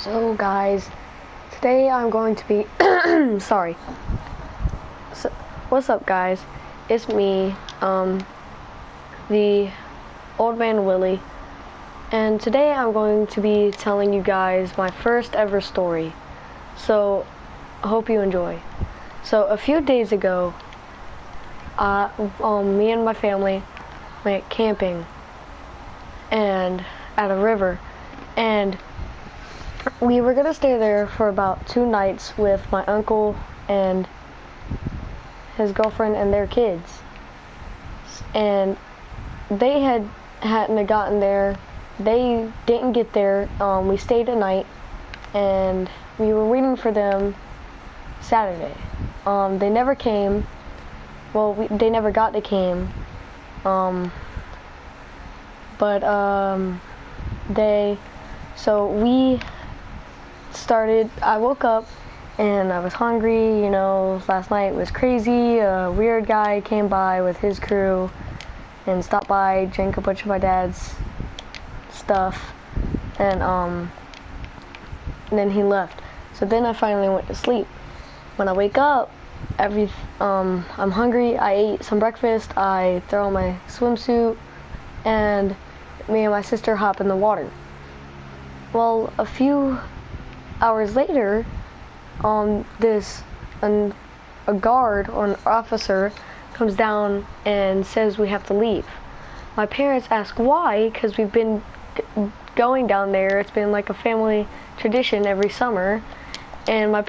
So guys, today I'm going to be sorry. So, what's up guys? It's me, the old man Willie, and today I'm going to be telling you guys my first ever story. So I hope you enjoy. So a few days ago, me and my family went camping and at a river, and we were gonna stay there for about 2 nights with my uncle and his girlfriend and their kids. And they hadn't gotten there. They didn't get there. We stayed a night, and we were waiting for them Saturday. They never came. Well, they never got to came. So we started. I woke up and I was hungry. Last night was crazy. A weird guy came by with his crew and stopped by, drank a bunch of my dad's stuff, and then he left. So then I finally went to sleep. When I wake up, I'm hungry. I ate some breakfast. I throw on my swimsuit, and me and my sister hop in the water. Well, a few hours later, a guard or an officer comes down and says we have to leave. My parents ask why, because we've been going down there. It's been like a family tradition every summer. And my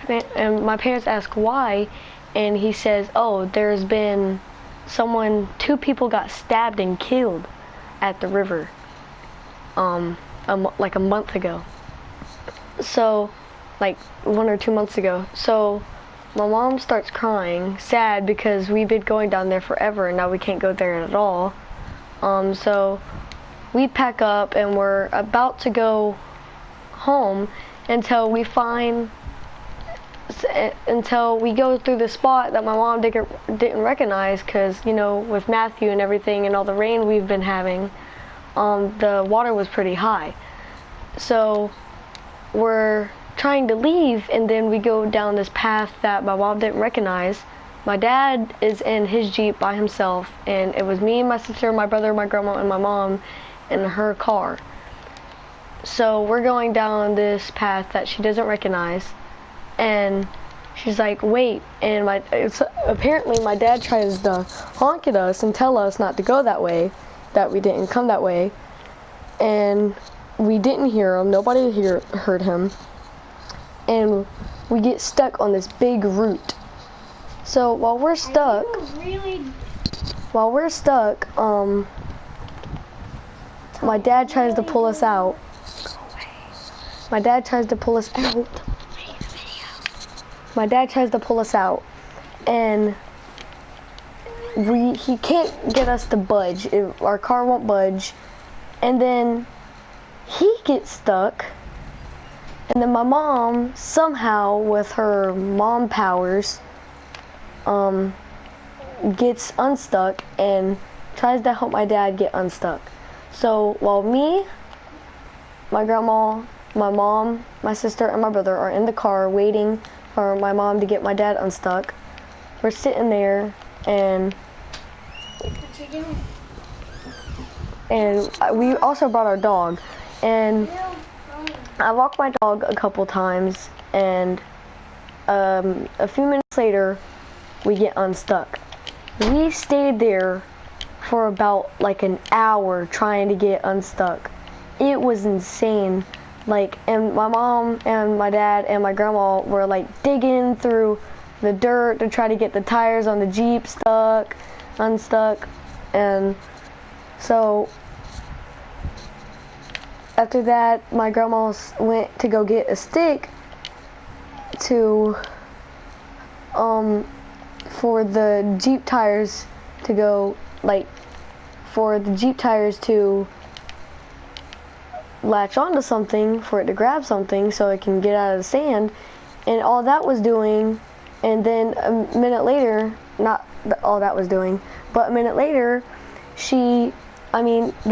parents ask why, and he says, oh, there's been 2 people got stabbed and killed at the river like a month ago. So, like 1 or 2 months ago. So my mom starts crying, sad, because we've been going down there forever and now we can't go there at all. So we pack up and we're about to go home until we go through the spot that my mom didn't recognize, because with Matthew and everything and all the rain we've been having, the water was pretty high. So we're trying to leave, and then we go down this path that my mom didn't recognize. My dad is in his Jeep by himself, and it was me, my sister, my brother, my grandma, and my mom in her car. So we're going down this path that she doesn't recognize, and she's like, wait, and apparently my dad tries to honk at us and tell us not to go that way, that we didn't come that way, and we didn't hear him. Nobody heard him, and we get stuck on this big root. So while we're stuck, my dad tries to pull us out. My dad tries to pull us out, and he can't get us to budge. Our car won't budge, and then he gets stuck, and then my mom, somehow with her mom powers, gets unstuck and tries to help my dad get unstuck. So while me, my grandma, my mom, my sister, and my brother are in the car waiting for my mom to get my dad unstuck, we're sitting there, and we also brought our dog, and I walked my dog a couple times, and a few minutes later we get unstuck. We stayed there for about like an hour trying to get unstuck. It was insane. And my mom and my dad and my grandma were digging through the dirt to try to get the tires on the Jeep unstuck. And so after that, my grandma went to go get a stick for the Jeep tires to latch onto something, for it to grab something so it can get out of the sand. And all that was doing, and then a minute later, not all that was doing, but a minute later, the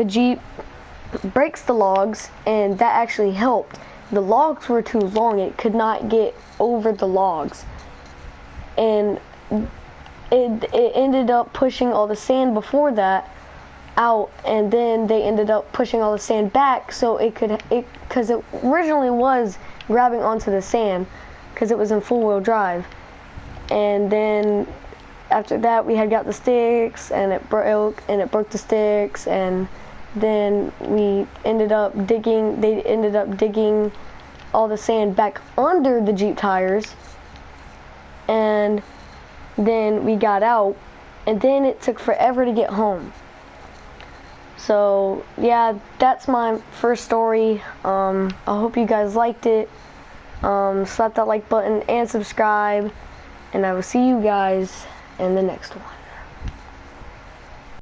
Jeep breaks the logs, and that actually helped. the logs were too long. It could not get over the logs, and it ended up pushing all the sand before that out, and then they ended up pushing all the sand back so because it originally was grabbing onto the sand because it was in four-wheel drive. And then after that we had got the sticks, and it broke the sticks, and then they ended up digging all the sand back under the Jeep tires, and then we got out, and then it took forever to get home. So yeah, that's my first story. I hope you guys liked it. Slap that like button and subscribe, and I will see you guys in the next one.